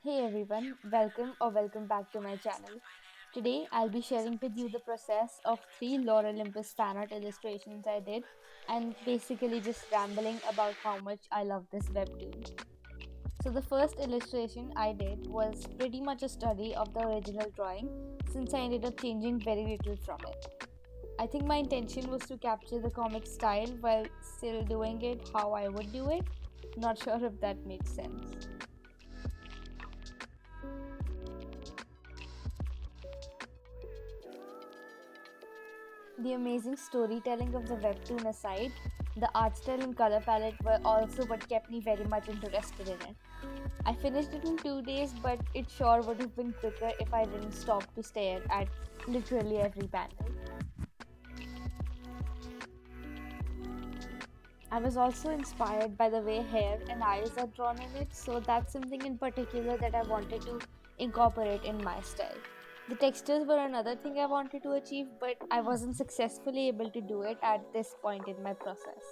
Hey everyone, welcome back to my channel. Today I'll be sharing with you the process of three Lore Olympus fan art illustrations I did and basically just rambling about how much I love this webtoon. So the first illustration I did was pretty much a study of the original drawing since I ended up changing very little from it. I think my intention was to capture the comic style while still doing it how I would do it. Not sure if that made sense. The amazing storytelling of the webtoon aside, the art style and color palette were also what kept me very much interested in it. I finished it in 2 days, but it sure would have been quicker if I didn't stop to stare at literally every panel. I was also inspired by the way hair and eyes are drawn in it, so that's something in particular that I wanted to incorporate in my style. The textures were another thing I wanted to achieve, but I wasn't successfully able to do it at this point in my process.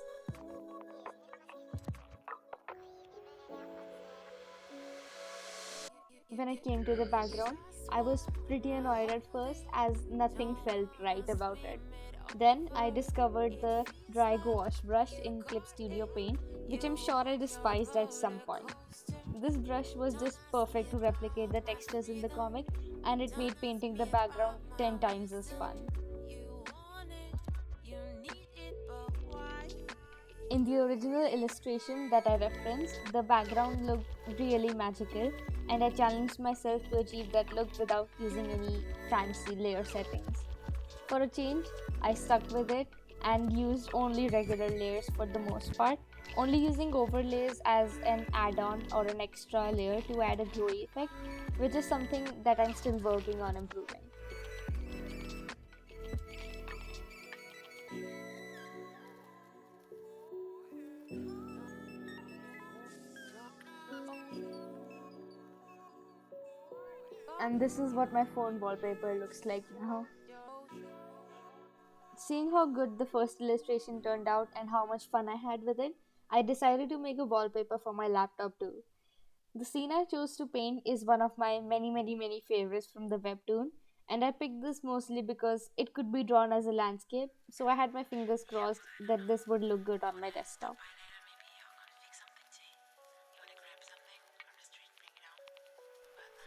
When it came to the background, I was pretty annoyed at first as nothing felt right about it. Then I discovered the dry gouache brush in Clip Studio Paint, which I'm sure I despised at some point. This brush was just perfect to replicate the textures in the comic, and it made painting the background 10 times as fun. In the original illustration that I referenced, the background looked really magical, and I challenged myself to achieve that look without using any fancy layer settings. For a change, I stuck with it and used only regular layers for the most part, only using overlays as an add on or an extra layer to add a glowy effect, which is something that I'm still working on improving. And this is what my phone wallpaper looks like now. Seeing how good the first illustration turned out and how much fun I had with it, I decided to make a wallpaper for my laptop too. The scene I chose to paint is one of my many favorites from the webtoon, and I picked this mostly because it could be drawn as a landscape, so I had my fingers crossed that this would look good on my desktop.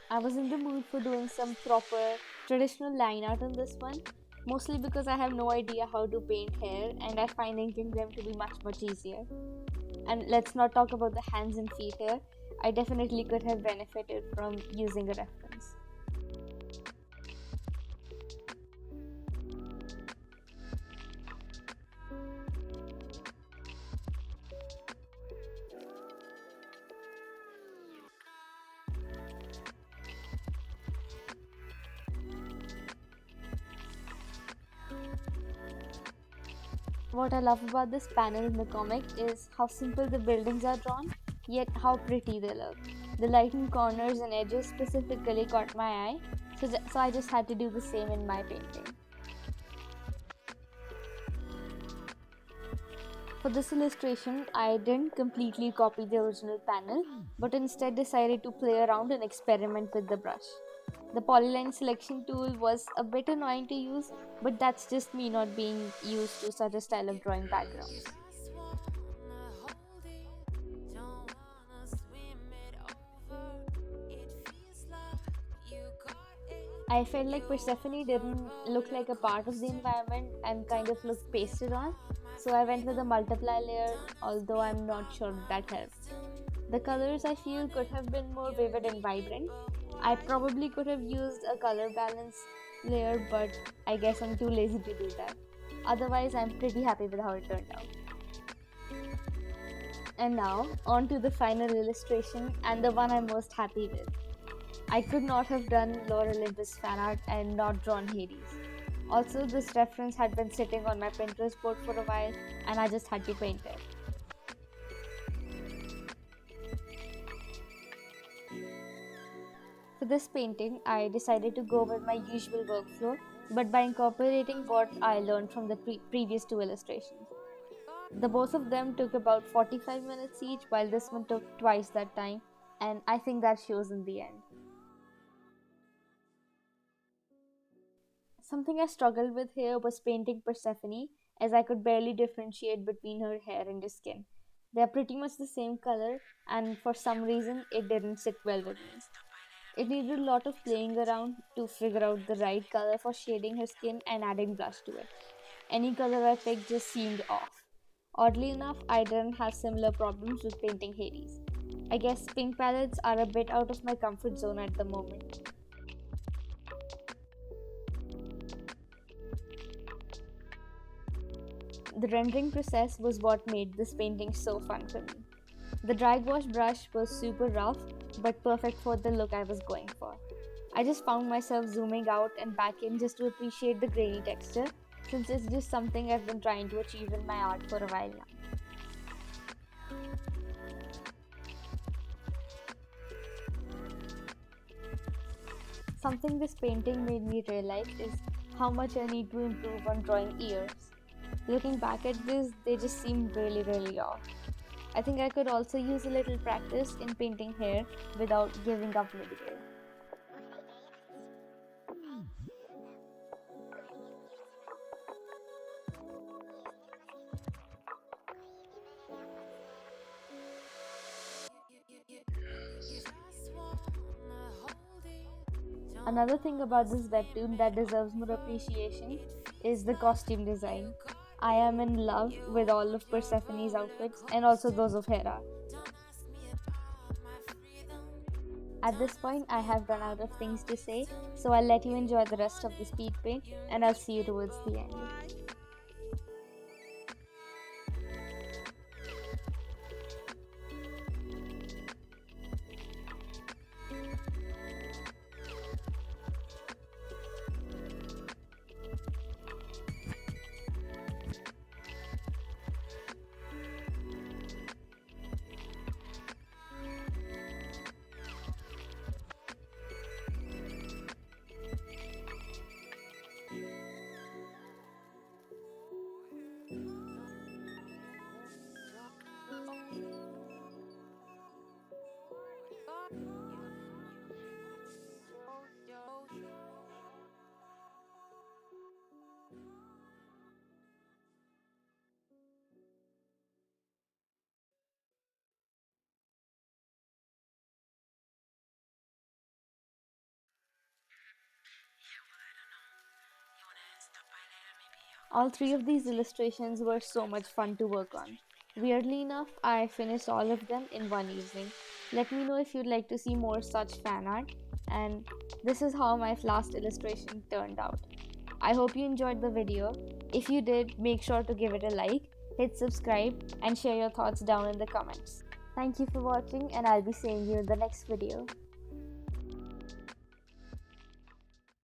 I was in the mood for doing some proper traditional line art on this one, mostly because I have no idea how to paint hair and I find inking them to be much easier. And let's not talk about the hands and feet here. I definitely could have benefited from using a reference. What I love about this panel in the comic is how simple the buildings are drawn, yet how pretty they look. The lightened corners and edges specifically caught my eye, so I just had to do the same in my painting. For this illustration, I didn't completely copy the original panel, but instead decided to play around and experiment with the brush. The polyline selection tool was a bit annoying to use, but that's just me not being used to such a style of drawing backgrounds. I felt like Persephone didn't look like a part of the environment and kind of looked pasted on, so I went with a multiply layer, although I'm not sure that helped. The colors I feel could have been more vivid and vibrant. I probably could have used a color balance layer, but I guess I'm too lazy to do that. Otherwise, I'm pretty happy with how it turned out. And now, on to the final illustration and the one I'm most happy with. I could not have done Lore Olympus fan art and not drawn Hades. Also, this reference had been sitting on my Pinterest board for a while and I just had to paint it. For this painting, I decided to go with my usual workflow, but by incorporating what I learned from the previous two illustrations. The both of them took about 45 minutes each, while this one took twice that time. and I think that shows in the end. Something I struggled with here was painting Persephone, as I could barely differentiate between her hair and her skin. They're pretty much the same color, and for some reason, it didn't sit well with me. It needed a lot of playing around to figure out the right color for shading her skin and adding blush to it. Any color I picked just seemed off. Oddly enough, I didn't have similar problems with painting Hades. I guess pink palettes are a bit out of my comfort zone at the moment. The rendering process was what made this painting so fun for me. The dry wash brush was super rough, but perfect for the look I was going for. I just found myself zooming out and back in just to appreciate the grainy texture, since it's just something I've been trying to achieve in my art for a while now. Something this painting made me realize is how much I need to improve on drawing ears. Looking back at this, they just seem really off. I think I could also use a little practice in painting hair without giving up mid-game. Another thing about this webtoon that deserves more appreciation is the costume design. I am in love with all of Persephone's outfits and also those of Hera. At this point, I have run out of things to say, so I'll let you enjoy the rest of the speed paint and I'll see you towards the end. All three of these illustrations were so much fun to work on. Weirdly enough, I finished all of them in one evening. Let me know if you'd like to see more such fan art. And this is how my last illustration turned out. I hope you enjoyed the video. If you did, make sure to give it a like, hit subscribe, and share your thoughts down in the comments. Thank you for watching, and I'll be seeing you in the next video.